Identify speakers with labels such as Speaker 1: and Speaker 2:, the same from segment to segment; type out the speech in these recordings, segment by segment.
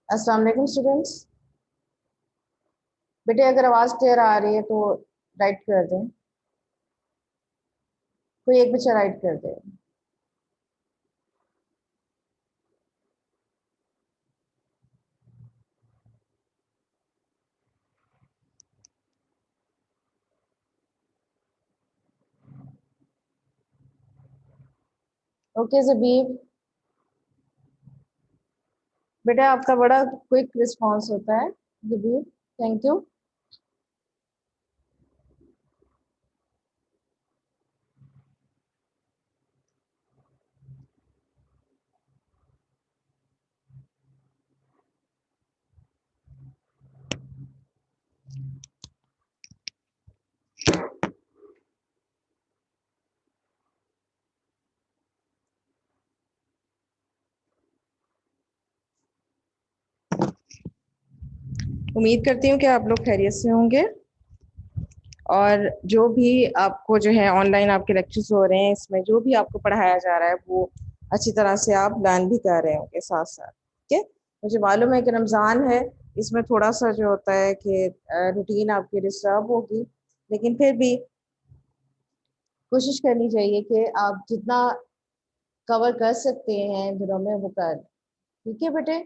Speaker 1: अस्सलाम वालेकुम स्टूडेंट्स। बेटे अगर आवाज़ क्लियर आ रही है तो राइट कर दें। कोई एक बच्चा राइट कर दे। ओके ज़बीब, बेटा आपका बड़ा क्विक रिस्पांस होता है। ज़बीब, थैंक यू। उम्मीद करती हूँ कि आप लोग खैरियत से होंगे और जो भी आपको जो है ऑनलाइन आपके लेक्चर्स हो रहे हैं, इसमें जो भी आपको पढ़ाया जा रहा है वो अच्छी तरह से आप लर्न भी कर रहे होंगे साथ साथ। ठीक है, मुझे मालूम है कि रमज़ान है, इसमें थोड़ा सा जो होता है कि रूटीन आपकी डिस्टर्ब होगी, लेकिन फिर भी कोशिश करनी चाहिए कि आप जितना कवर कर सकते हैं दिनों में वो कर। ठीक है बेटे।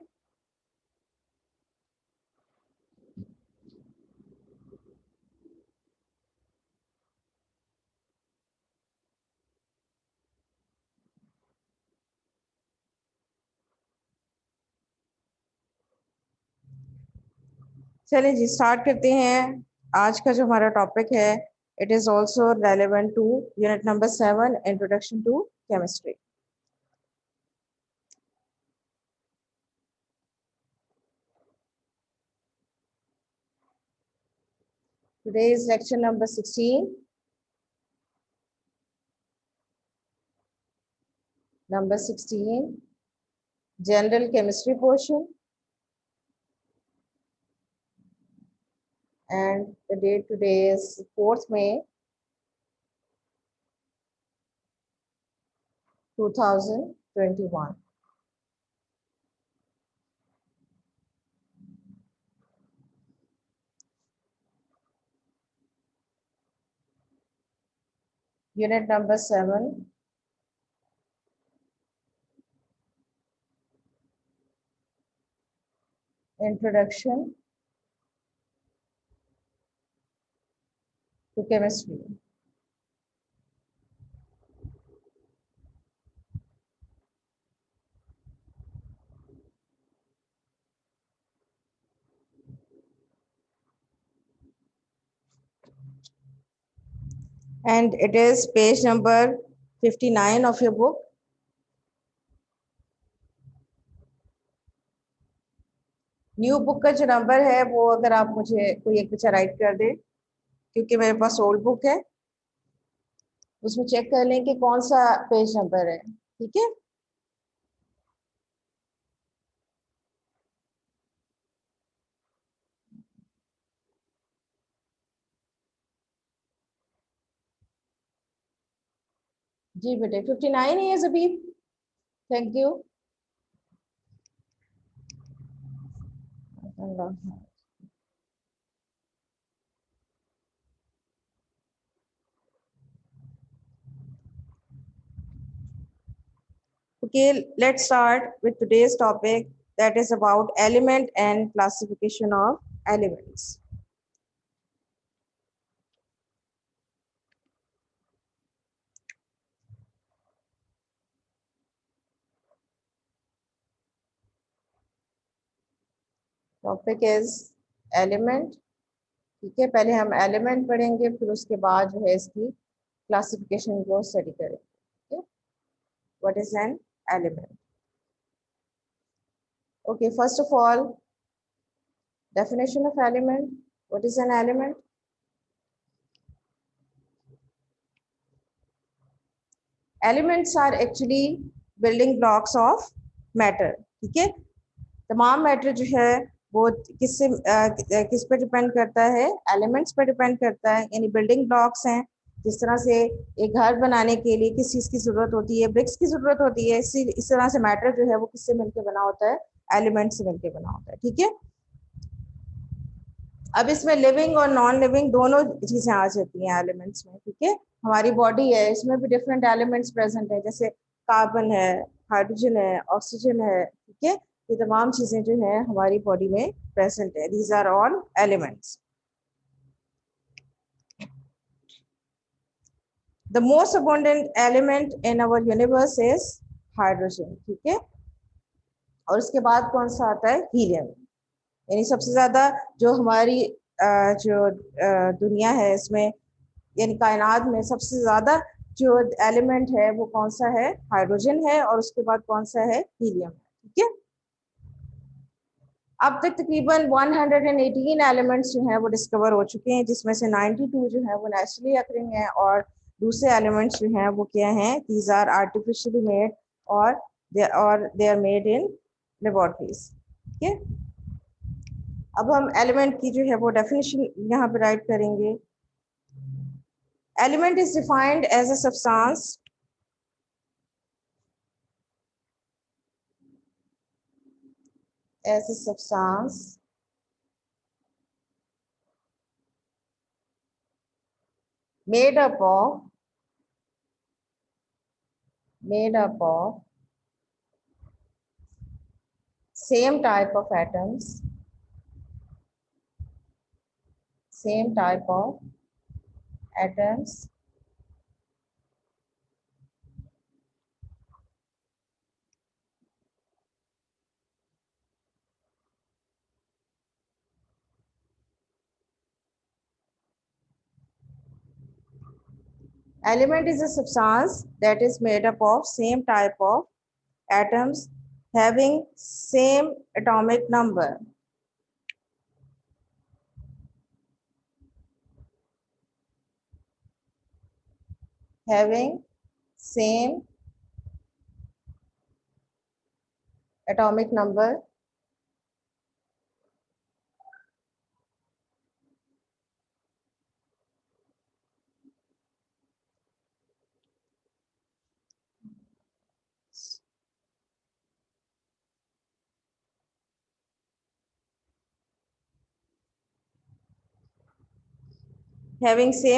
Speaker 1: चलिए जी स्टार्ट करते हैं। आज का जो हमारा टॉपिक है, it is also relevant to unit number 7, introduction to chemistry. Today is lecture number 16, general chemistry portion, and the date today is 4th May 2021. Unit number 7, introduction to chemistry. And it is page number 59 of your book. New book का जो number है वो अगर आप मुझे कोई एक बच्चा राइट कर दे, क्योंकि मेरे पास ओल्ड बुक है, उसमें चेक कर लें कि कौन सा पेज नंबर है। ठीक है, जी बेटे 59 ही है ज़बीब। Thank you. Okay, let's start with today's topic, that is about element and classification of elements. Topic is element. ठीक है, पहले हम एलिमेंट पढ़ेंगे, फिर उसके बाद जो है इसकी क्लासिफिकेशन को स्टडी करेंगे। What is an element? Okay, first of all definition of element. What is an element? Elements are actually building blocks of matter. ठीक है, तमाम मैटर जो है वो किससे किस पे डिपेंड करता है? एलिमेंट्स पे डिपेंड करता है, यानी बिल्डिंग ब्लॉक्स हैं। जिस तरह से एक घर बनाने के लिए किस चीज़ की ज़रूरत होती है? ब्रिक्स की ज़रूरत होती है। इस तरह से मैटर जो है वो किससे मिलकर बना होता है? एलिमेंट से मिलकर बना होता है, ठीक है। अब इसमें लिविंग और नॉन लिविंग दोनों चीजें आ जाती हैं एलिमेंट्स में, ठीक है। हमारी बॉडी है, इसमें भी डिफरेंट एलिमेंट्स प्रेजेंट है, जैसे कार्बन है, हाइड्रोजन है, ऑक्सीजन है, ठीक है। ये तमाम चीजें जो है हमारी बॉडी में प्रेजेंट है, these are all elements. The most abundant element in our universe is hydrogen, ठीक है। और उसके बाद कौन सा आता है, हीलियम। यानी सबसे ज्यादा जो हमारी जो दुनिया है इसमें, यानी कायनात में सबसे ज्यादा जो एलिमेंट है वो कौन सा है, हाइड्रोजन है, और उसके बाद कौन सा है, हीलियम है, ठीक है। अब तक तकरीबन 118 एलिमेंट्स जो हैं वो डिस्कवर हो चुके हैं, जिसमें से 92 जो है वो नेचुरली अकरिंग है, और दूसरे एलिमेंट्स जो हैं वो क्या हैं, दीज आर आर्टिफिशियली मेड, और they are made in laboratories, ठीक है। अब हम एलिमेंट की जो है वो डेफिनेशन यहाँ पे राइट करेंगे। Element is defined as a substance made up of same type of atoms, element is a substance that is made up of same type of atoms having same atomic number. Having same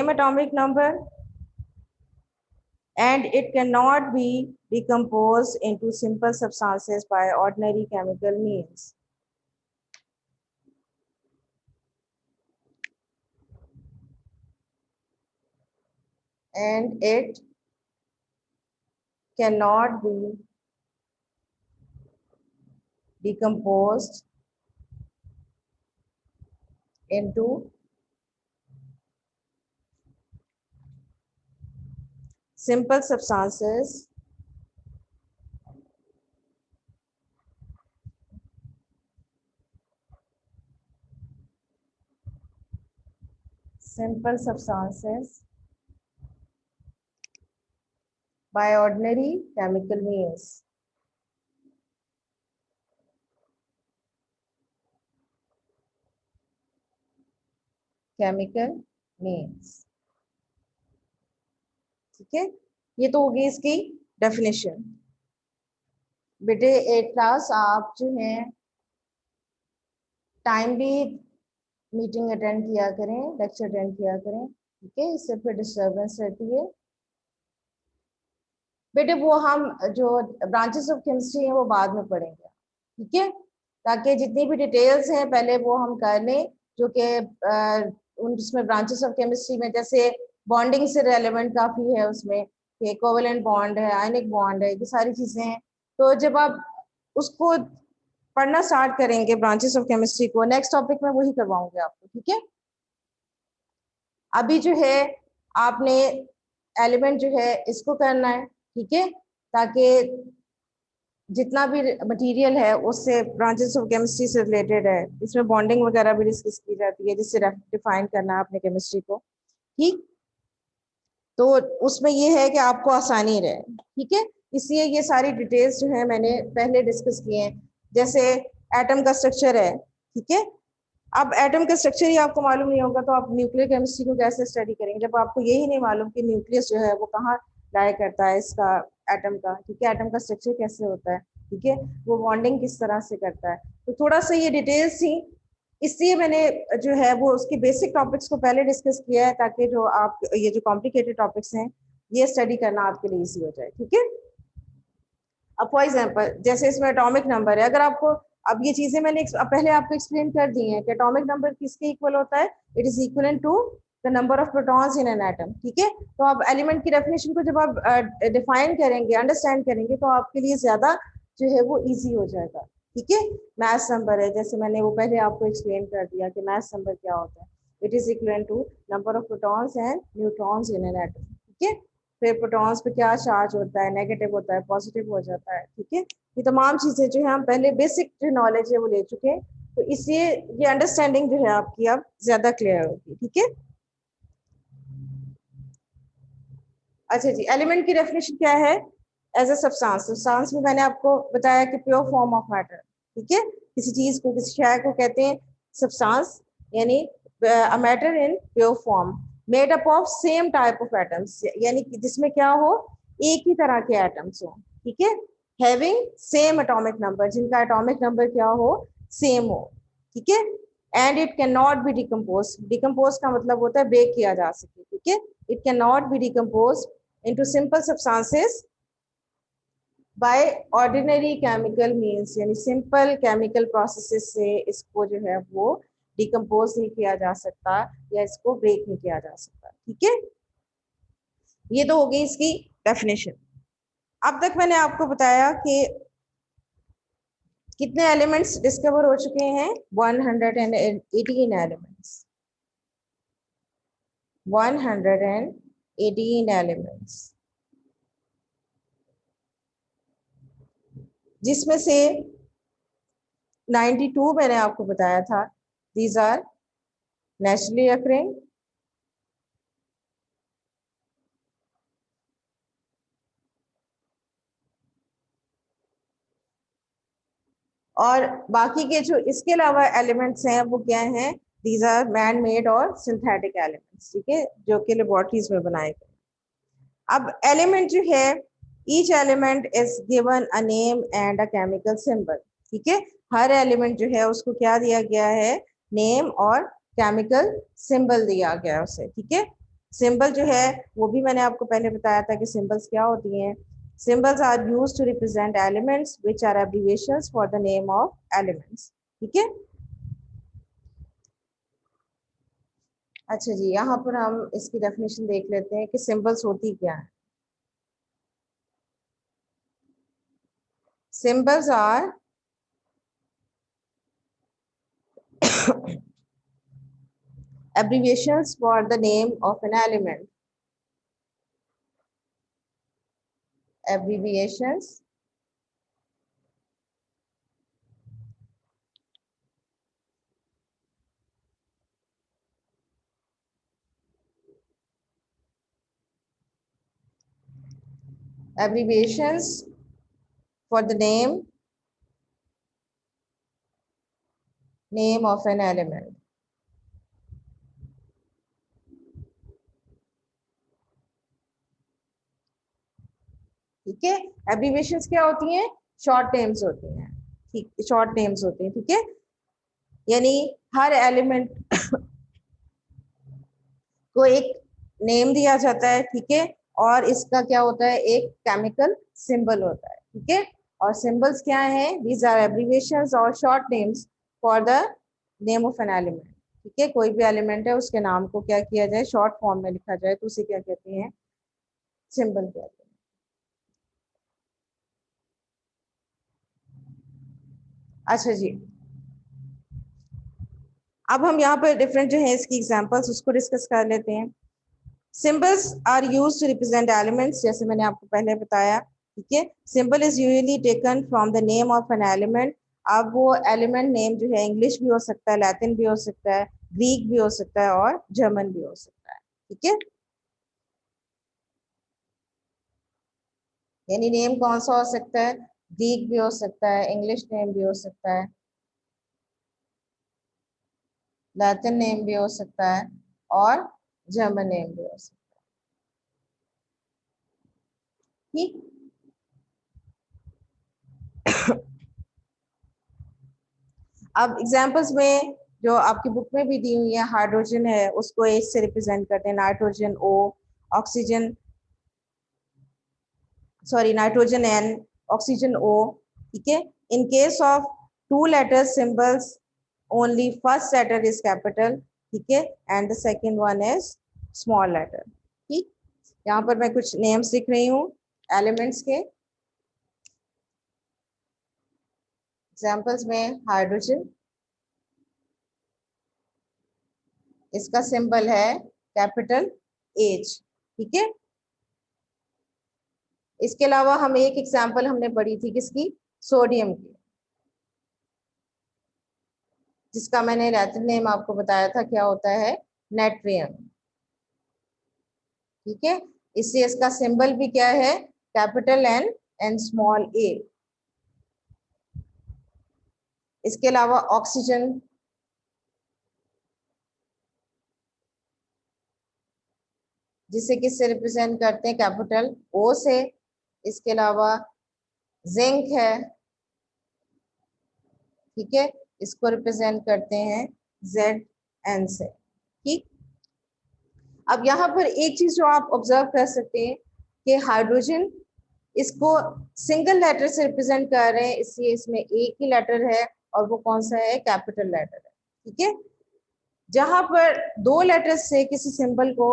Speaker 1: atomic number and it cannot be decomposed into simple substances by ordinary chemical means. And it cannot be decomposed into simple substances by ordinary chemical means. Chemical means, ठीक है। ये तो होगी इसकी definition. बेटे एक class आप जो है टाइम भी मीटिंग अटेंड किया करें, लेक्चर अटेंड किया करें, ठीक है। इससे फिर डिस्टर्बेंस रहती है। बेटे वो हम जो ब्रांचेस ऑफ केमिस्ट्री हैं वो बाद में पढ़ेंगे, ठीक है। ताकि जितनी भी डिटेल्स हैं पहले वो हम कर लें, जो कि उसमें ब्रांचेस ऑफ केमिस्ट्री में जैसे बॉन्डिंग से रेलेवेंट काफ़ी है, उसमें कि कोवेलेंट बॉन्ड है, आयनिक बॉन्ड है, ये सारी चीज़ें हैं। तो जब आप उसको पढ़ना स्टार्ट करेंगे ब्रांचेस ऑफ केमिस्ट्री को, नेक्स्ट टॉपिक में वही करवाऊंगे आपको, ठीक है। अभी जो है आपने एलिमेंट जो है इसको करना है, ठीक है, ताकि जितना भी मटेरियल है उससे ब्रांचेस ऑफ केमिस्ट्री से रिलेटेड है, इसमें बॉन्डिंग वगैरह भी डिस्कस की जाती है, जिससे डिफाइन करना है अपने केमिस्ट्री को, ठीक। तो उसमें ये है कि आपको आसानी रहे, ठीक है। इसलिए ये सारी डिटेल्स जो है मैंने पहले डिस्कस किए हैं। जैसे एटम का स्ट्रक्चर है, ठीक है। अब एटम का स्ट्रक्चर ही आपको मालूम नहीं होगा तो आप न्यूक्लियर केमिस्ट्री को कैसे स्टडी करेंगे, जब आपको यही नहीं मालूम कि न्यूक्लियस जो है वो कहाँ लाया करता है इसका, एटम का, ठीक है, एटम का स्ट्रक्चर कैसे होता है, ठीक है, वो बॉन्डिंग किस तरह से करता है। तो थोड़ा सा ये डिटेल्स थी, इसलिए मैंने जो है वो उसके बेसिक टॉपिक्स को पहले डिस्कस किया है, ताकि जो आप ये जो कॉम्प्लिकेटेड टॉपिक्स हैं ये स्टडी करना आपके लिए इजी हो जाए। ठीक है, अब फॉर एग्जांपल जैसे इसमें एटॉमिक नंबर है, अगर आपको, अब ये चीजें मैंने पहले आपको एक्सप्लेन कर दी हैं कि एटॉमिक नंबर किसके इक्वल होता है, it is equal to the number of protons in an atom. ठीक है, तो आप एलिमेंट की डेफिनेशन को जब आप डिफाइन करेंगे, अंडरस्टैंड करेंगे, तो आपके लिए ज्यादा जो है वो इजी हो जाएगा। ठीक है, मैथ्स नंबर है, जैसे मैंने वो पहले आपको एक्सप्लेन कर दिया कि मैथ्स नंबर क्या होता है, it is equal to number of protons and neutrons in an atom. ठीक है, फिर प्रोटॉन्स पे क्या चार्ज होता है, नेगेटिव होता है, पॉजिटिव हो जाता है। ठीक है, ये तमाम चीजें जो है हम पहले बेसिक जो नॉलेज है वो ले चुके हैं, तो इसलिए ये अंडरस्टैंडिंग जो है आपकी अब ज्यादा क्लियर होगी। ठीक है, अच्छा जी, एलिमेंट की डेफिनेशन क्या है, एज अ सब्सटेंस। सब्सटेंस में मैंने आपको बताया कि प्योर फॉर्म ऑफ मैटर। ठीक है, किसी चीज को, किसी शय को कहते हैं सब्सटेंस, यानी a matter in pure form, made up of same type of atoms, यानी कि जिसमें क्या हो, एक ही तरह के एटम्स हो। ठीक है, हैविंग सेम एटॉमिक नंबर, जिनका एटॉमिक नंबर क्या हो, सेम हो। ठीक है, and it can not be decompose, decompose का मतलब होता है ब्रेक किया जा सके। ठीक है, it can not be decompose into simple substances by ordinary chemical means, यानी simple chemical processes से इसको जो है वो डिकम्पोज नहीं किया जा सकता या इसको ब्रेक नहीं किया जा सकता। ठीक है, ये तो हो गई इसकी डेफिनेशन। अब तक मैंने आपको बताया कि कितने एलिमेंट्स डिस्कवर हो चुके हैं, 118 एलिमेंट्स, 118 एलिमेंट्स, जिसमें से 92 मैंने आपको बताया था, दीज आर नेचुरली अकरिंग, और बाकी के जो इसके अलावा एलिमेंट्स हैं वो क्या हैं, दीज आर मैन मेड और सिंथेटिक एलिमेंट्स। ठीक है, जो कि लेबोरेटरीज में बनाए गए। अब एलिमेंट जो है, each element is given a name and a chemical symbol. ठीक है, हर एलिमेंट जो है उसको क्या दिया गया है, नेम और केमिकल सिंबल दिया गया है उसे। ठीक है, सिंबल जो है वो भी मैंने आपको पहले बताया था कि सिंबल्स क्या होती हैं। Symbols are used to represent elements which are abbreviations for the name of elements. ठीक है, अच्छा जी, यहाँ पर हम इसकी डेफिनेशन देख लेते हैं कि सिंबल्स होती क्या है। Symbols are abbreviations for the name of an element. Abbreviations abbreviations for the name of an element. ठीक है, एब्रीविएशंस क्या होती हैं, शॉर्ट नेम्स होती हैं। ठीक, शॉर्ट नेम्स होती हैं। ठीक है, यानी हर एलिमेंट को एक नेम दिया जाता है। ठीक है, और इसका क्या होता है, एक केमिकल सिंबल होता है। ठीक है, और सिंबल्स क्या हैं, दीज आर एब्रीविएशंस और short names for the name of an element. ठीक है, कोई भी एलिमेंट है उसके नाम को क्या किया जाए, शॉर्ट फॉर्म में लिखा जाए, तो उसे क्या कहते हैं, सिंबल कहते हैं। अच्छा जी, अब हम यहाँ पर डिफरेंट जो है इसकी एग्जांपल्स उसको डिस्कस कर लेते हैं। Symbols are used to represent elements, जैसे मैंने आपको पहले बताया। ठीक है, symbol is usually taken from the name of an element. अब वो एलिमेंट नेम जो है इंग्लिश भी हो सकता है, लैटिन भी हो सकता है, ग्रीक भी हो सकता है और जर्मन भी हो सकता है। ठीक है, यानी नेम कौन सा हो सकता है, ग्रीक भी हो सकता है, इंग्लिश नेम भी हो सकता है, लैटिन नेम भी हो सकता है और जर्मन नेम भी हो सकता है। ठीक, अब एग्जांपल्स में जो आपकी बुक में भी दी हुई है, हाइड्रोजन है उसको H से रिप्रेजेंट करते हैं, nitrogen O, oxygen nitrogen N, oxygen O, ठीक है। In case of two letter symbols only first letter is capital, ठीक है, and the second one is small letter, ठीक। यहाँ पर मैं कुछ नेम्स लिख रही हूँ एलिमेंट्स के। एग्जांपल्स में हाइड्रोजन, इसका सिंबल है कैपिटल H, ठीक है। इसके अलावा हम एक एग्जांपल हमने पढ़ी थी किसकी, सोडियम की, जिसका मैंने लैटिन नेम आपको बताया था क्या होता है, नेट्रियम, ठीक है। इससे इसका सिंबल भी क्या है, capital N and small a। इसके अलावा ऑक्सीजन, जिसे किससे रिप्रेजेंट करते हैं, कैपिटल O से। इसके अलावा जिंक है, ठीक है, इसको रिप्रेजेंट करते हैं ZN से, ठीक। अब यहाँ पर एक चीज जो आप ऑब्जर्व कर सकते हैं कि हाइड्रोजन इसको सिंगल लेटर से रिप्रेजेंट कर रहे हैं, इसलिए इसमें एक ही लेटर है और वो कौन सा है, कैपिटल लेटर है, ठीक है। जहां पर दो लेटर से किसी सिंबल को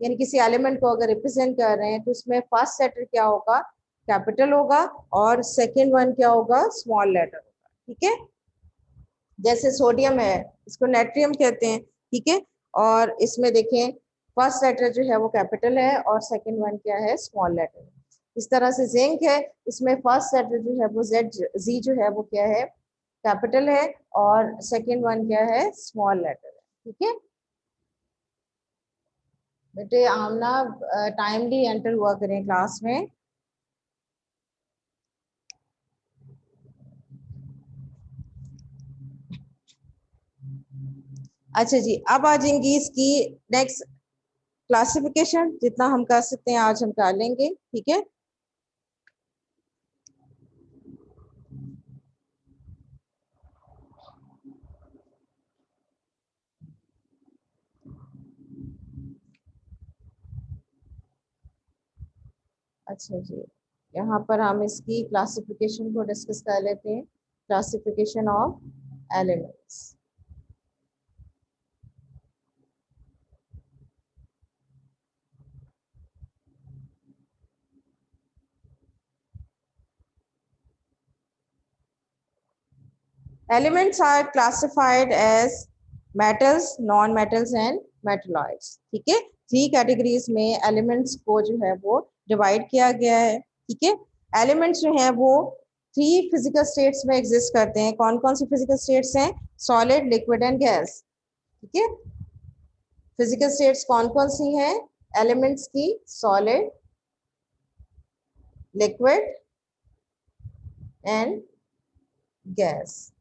Speaker 1: यानी किसी एलिमेंट को अगर रिप्रेजेंट कर रहे हैं तो उसमें फर्स्ट लेटर क्या होगा, कैपिटल होगा, और सेकेंड वन क्या होगा, स्मॉल लेटर होगा, ठीक है। जैसे सोडियम है, इसको नेट्रियम कहते हैं, ठीक है, और इसमें देखें फर्स्ट लेटर जो है वो कैपिटल है और सेकंड वन क्या है, स्मॉल लेटर। इस तरह से जिंक है, इसमें फर्स्ट लेटर जो है वो Z जो है वो क्या है, कैपिटल है, और सेकंड वन क्या है, स्मॉल लेटर है, ठीक है। बेटे हम ना टाइमली एंटर हुआ करें क्लास में। अच्छा जी, अब आ जाएंगी इसकी नेक्स्ट क्लासिफिकेशन, जितना हम कर सकते हैं आज हम कर लेंगे, ठीक है। अच्छा जी, यहाँ पर हम इसकी क्लासिफिकेशन को डिस्कस कर लेते हैं, classification of elements. Elements are classified as metals, non-metals and metalloids, ठीक है। थ्री कैटेगरीज में एलिमेंट्स को जो है वो डिवाइड किया गया है, ठीक है। एलिमेंट्स जो हैं वो थ्री फिजिकल स्टेट्स में एग्जिस्ट करते हैं। कौन कौन सी फिजिकल स्टेट्स हैं, सॉलिड, लिक्विड एंड गैस, ठीक है। फिजिकल स्टेट्स कौन कौन सी हैं एलिमेंट्स की, सॉलिड, लिक्विड एंड गैस,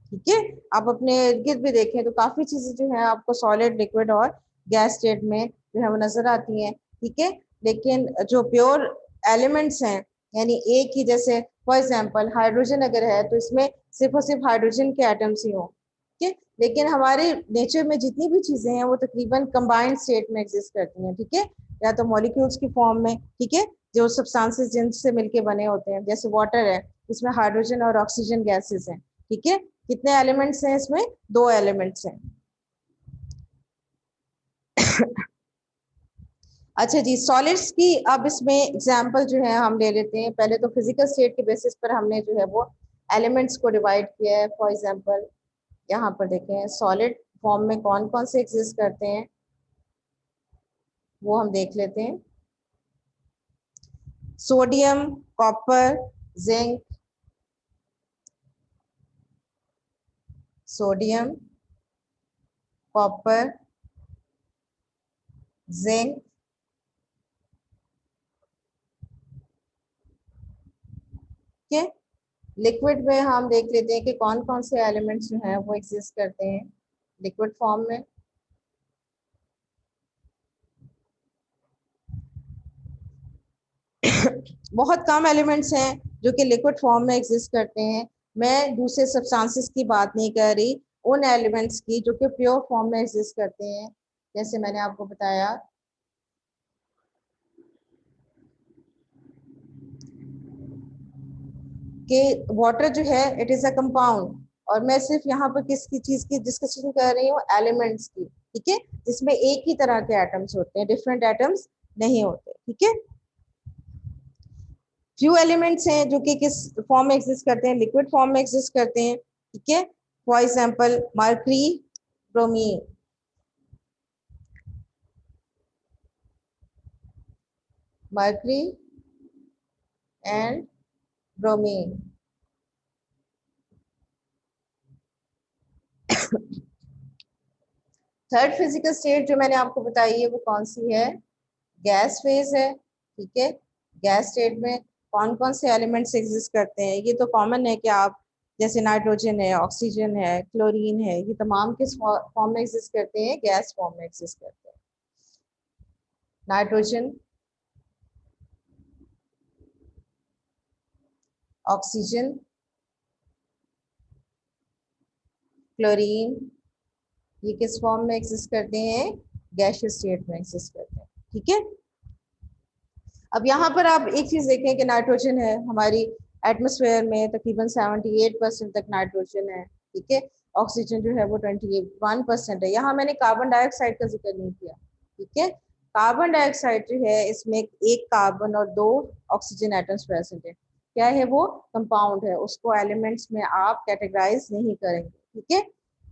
Speaker 1: ठीक है। आप अपने इर्द गिर्द भी देखें तो काफी चीजें जो है आपको सॉलिड, लिक्विड और गैस स्टेट में जो है वो नजर आती हैं, ठीक है। लेकिन जो प्योर एलिमेंट्स हैं, यानी एक ही, जैसे फॉर एग्जांपल हाइड्रोजन अगर है तो इसमें सिर्फ और सिर्फ हाइड्रोजन के एटम्स ही हों, ठीक है। लेकिन हमारे नेचर में जितनी भी चीजें हैं वो तकरीबन कंबाइंड स्टेट में एग्जिस्ट करती हैं, ठीक है, या तो मॉलिक्यूल्स की फॉर्म में, ठीक है, जो सब्सटेंसेस जिनसे मिलके बने होते हैं। जैसे वाटर है, इसमें हाइड्रोजन और ऑक्सीजन गैसेस हैं, ठीक है। कितने एलिमेंट्स हैं इसमें, दो एलिमेंट्स हैं। अच्छा जी, सॉलिड्स की अब इसमें एग्जांपल जो है हम ले लेते हैं। पहले तो फिजिकल स्टेट के बेसिस पर हमने जो है वो एलिमेंट्स को डिवाइड किया है। फॉर एग्जांपल यहाँ पर देखें सॉलिड फॉर्म में कौन कौन से एग्जिस्ट करते हैं वो हम देख लेते हैं। Sodium, copper, zinc, sodium, copper, zinc, ठीक है। लिक्विड में हम देख लेते हैं कि कौन कौन से एलिमेंट्स जो हैं वो एग्जिस्ट करते हैं लिक्विड फॉर्म में। बहुत कम एलिमेंट्स हैं जो कि लिक्विड फॉर्म में एग्जिस्ट करते हैं। मैं दूसरे सब्सटेंसेस की बात नहीं कर रही, उन एलिमेंट्स की जो कि प्योर फॉर्म में एग्जिस्ट करते हैं। जैसे मैंने आपको बताया कि वाटर जो है इट इज अ कंपाउंड, और मैं सिर्फ यहाँ पर किसकी चीज की डिस्कशन कर रही हूँ, एलिमेंट्स की, ठीक है, जिसमें एक ही तरह के एटम्स होते हैं, डिफरेंट एटम्स नहीं होते, ठीक है। फ्यू एलिमेंट्स हैं जो कि किस फॉर्म में एग्जिस्ट करते हैं, लिक्विड फॉर्म में एग्जिस्ट करते हैं, ठीक है। For example mercury, bromine, mercury and bromine. Third physical state जो मैंने आपको बताई है वो कौन सी है, गैस फेज है, ठीक है। गैस स्टेट में कौन कौन से एलिमेंट्स एग्जिस्ट करते हैं, ये तो कॉमन है कि आप जैसे नाइट्रोजन है, ऑक्सीजन है, क्लोरीन है, ये तमाम किस फॉर्म में एग्जिस्ट करते हैं, गैस फॉर्म में एग्जिस्ट करते हैं। नाइट्रोजन, ऑक्सीजन, क्लोरीन, ये किस फॉर्म में एग्जिस्ट करते हैं, गैसियस स्टेट में एग्जिस्ट करते हैं, ठीक है। अब यहाँ पर आप एक चीज देखें कि नाइट्रोजन है, हमारी एटमोसफेयर में तकरीबन 78% तक नाइट्रोजन है, ठीक है। ऑक्सीजन जो है वो 21% है। यहाँ मैंने कार्बन डाइऑक्साइड का जिक्र नहीं किया, ठीक है। कार्बन डाइऑक्साइड जो है इसमें एक कार्बन और 2 ऑक्सीजन एटम्स प्रेजेंट है। क्या है वो, कंपाउंड है, उसको एलिमेंट्स में आप कैटेगराइज नहीं करेंगे, ठीक है।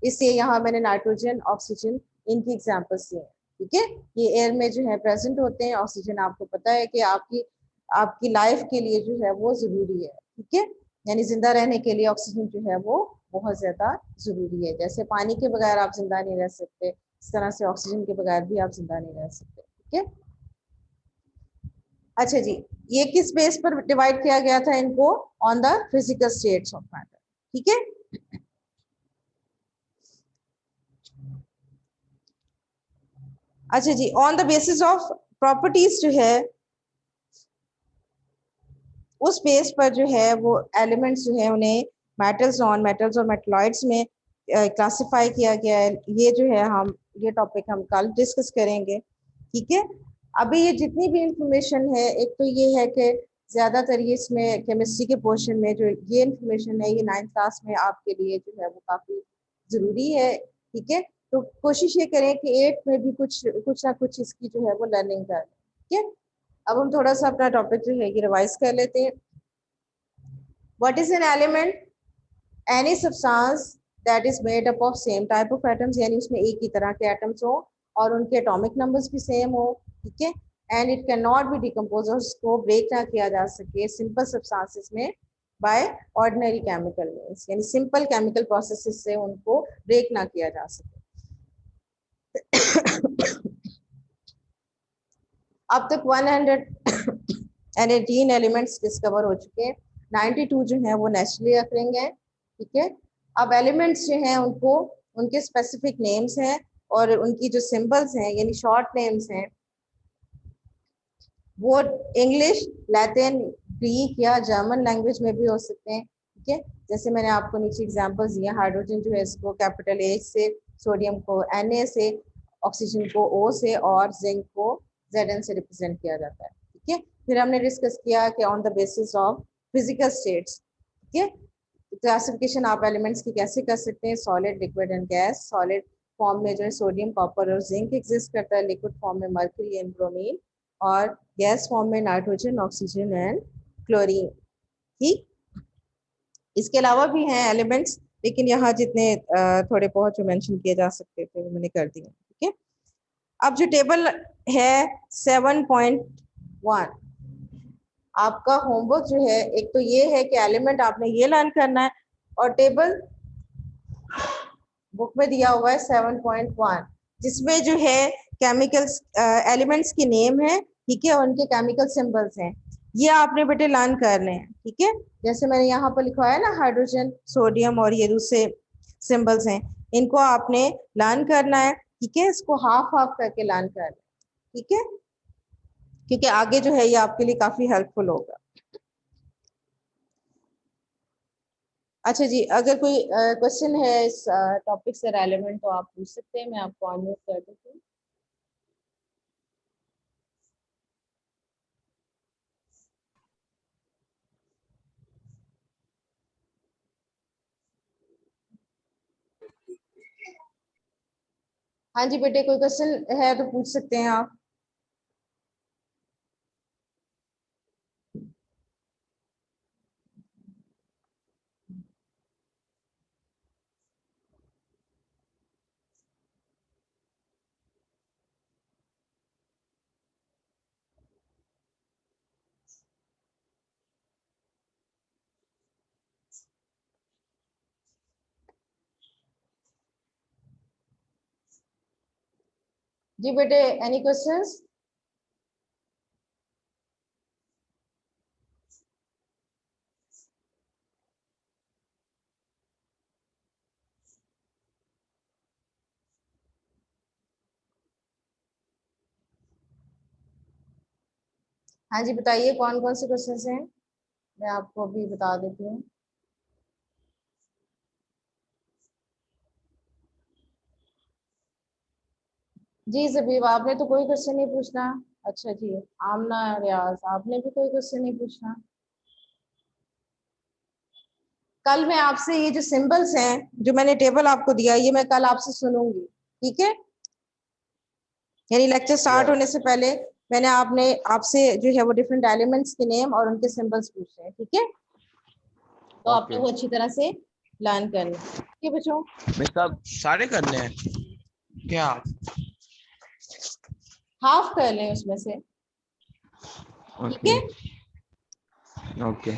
Speaker 1: इसलिए यहाँ मैंने नाइट्रोजन, ऑक्सीजन, इनकी एग्जाम्पल्स दिए हैं, ठीक है। ये एयर में जो है प्रेजेंट होते हैं। ऑक्सीजन आपको पता है कि आपकी आपकी लाइफ के लिए जो है वो जरूरी है, ठीक है। यानी जिंदा रहने के लिए ऑक्सीजन जो है वो बहुत ज्यादा जरूरी है। जैसे पानी के बगैर आप जिंदा नहीं रह सकते, इस तरह से ऑक्सीजन के बगैर भी आप जिंदा नहीं रह सकते, ठीक है। अच्छा जी, ये किस बेस पर डिवाइड किया गया था इनको, on the physical states of matter, ठीक है। अच्छा जी, on the basis of properties जो है, उस बेस पर जो है वो एलिमेंट्स जो है उन्हें मेटल्स, नॉन मेटल्स और मेटलॉइड्स में क्लासिफाई किया गया है। ये जो है हम ये टॉपिक हम कल डिस्कस करेंगे, ठीक है। अभी ये जितनी भी इंफॉर्मेशन है, एक तो ये है कि ज्यादातर ये इसमें केमिस्ट्री के पोर्शन में जो ये इंफॉर्मेशन है ये 9th क्लास में आपके लिए जो है वो काफी जरूरी है, ठीक है। तो कोशिश ये करें कि 8th में भी कुछ कुछ ना कुछ इसकी जो है वो लर्निंग करें, ठीक है। अब हम थोड़ा सा अपना टॉपिक जो है ये रिवाइज कर लेते हैं। What is an element, any substance that is made up of same type of atoms, यानी उसमें एक ही तरह के एटम्स हो और उनके एटॉमिक नंबर्स भी सेम हो, ठीक है। And it can not be decompose, और उसको ब्रेक ना किया जा सके सिंपल सब्सटेंसेस में बाय ऑर्डिनरी केमिकल मींस, यानी सिंपल केमिकल प्रोसेसेस से उनको ब्रेक ना किया जा सके। अब तक 118 एलिमेंट्स डिस्कवर हो चुके हैं, 92 जो है वो नेचुरली अकरिंग है, ठीक है। अब एलिमेंट्स जो हैं उनको उनके स्पेसिफिक नेम्स हैं और उनकी जो सिंबल्स हैं यानी शॉर्ट नेम्स हैं वो इंग्लिश, लैटिन, ग्रीक या जर्मन लैंग्वेज में भी हो सकते हैं, ठीक है। जैसे मैंने आपको नीचे एग्जांपल्स दिए, हाइड्रोजन जो है इसको कैपिटल H से, सोडियम को Na से, ऑक्सीजन को O से और जिंक को Zn से रिप्रेजेंट किया जाता है, ठीक है। फिर हमने डिस्कस किया कि on the basis of physical states, ठीक है, क्लासिफिकेशन आप एलिमेंट्स की कैसे कर सकते हैं, solid, liquid and gas. Solid form में जो है सोडियम, कॉपर और जिंक एग्जिस्ट करता है, लिक्विड फॉर्म में मर्क्यूरी एंड ब्रोमीन, और गैस फॉर्म में नाइट्रोजन, ऑक्सीजन एंड क्लोरीन, ठीक। इसके अलावा भी हैं एलिमेंट्स, लेकिन यहाँ जितने थोड़े बहुत जो मेंशन किए जा सकते थे वो मैंने कर दिए, ठीक है। अब जो टेबल है 7.1, आपका होमवर्क जो है एक तो ये है कि एलिमेंट आपने ये लर्न करना है, और टेबल बुक में दिया हुआ है 7.1, जिसमें जो है केमिकल्स, एलिमेंट्स की नेम है, ठीक है, और उनके केमिकल सिंबल्स हैं, ये आपने बेटे लर्न करने हैं, ठीक है। जैसे मैंने यहाँ पर लिखा है ना, हाइड्रोजन, सोडियम और ये दूसरे सिंबल्स हैं, इनको आपने लर्न करना है, ठीक है। इसको हाफ हाफ करके लर्न करना है, ठीक है। क्योंकि आगे जो है ये आपके लिए काफी हेल्पफुल होगा। अच्छा जी, अगर कोई क्वेश्चन है इस टॉपिक से रेलेवेंट तो आप पूछ सकते हैं, मैं आपको अनम्यूट कर देती हूँ। हाँ जी बेटे, कोई क्वेश्चन है तो पूछ सकते हैं आप। जी बेटे, एनी क्वेश्चंस? हाँ जी बताइए, कौन कौन से क्वेश्चंस हैं, मैं आपको अभी बता देती हूँ। जी जबीब, आपने तो कोई क्वेश्चन नहीं पूछना। अच्छा जी, आमना रियाज, आपने भी कोई क्वेश्चन नहीं पूछना। कल मैं आपसे ये जो सिंबल्स हैं, जो मैंने टेबल आपको दिया, ये मैं कल आपसे सुनूंगी, ठीक है? यानी लेक्चर स्टार्ट होने से पहले मैंने आपसे जो है वो डिफरेंट एलिमेंट्स के नेम और उनके सिंबल्स पूछे हैं, ठीक है? तो आपने वो अच्छी तरह से लर्न करना है, ठीक है बच्चों?
Speaker 2: मैं सब सारे करने हैं क्या?
Speaker 1: हाफ कर लें उसमें से, ठीक
Speaker 2: ओके
Speaker 1: है?
Speaker 2: ओके।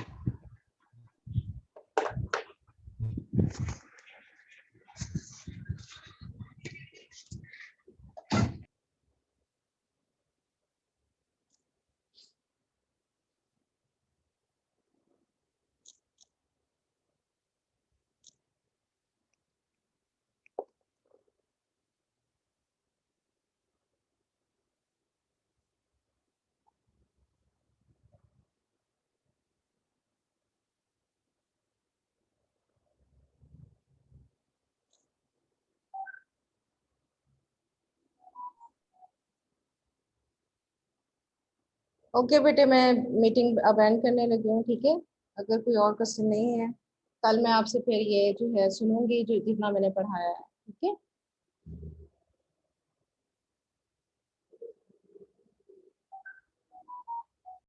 Speaker 1: ओके बेटे, मैं मीटिंग अब एंड करने लगी हूँ, ठीक है? अगर कोई और क्वेश्चन नहीं है, कल मैं आपसे फिर ये जो है सुनूंगी, जो जितना मैंने पढ़ाया है, ठीक है?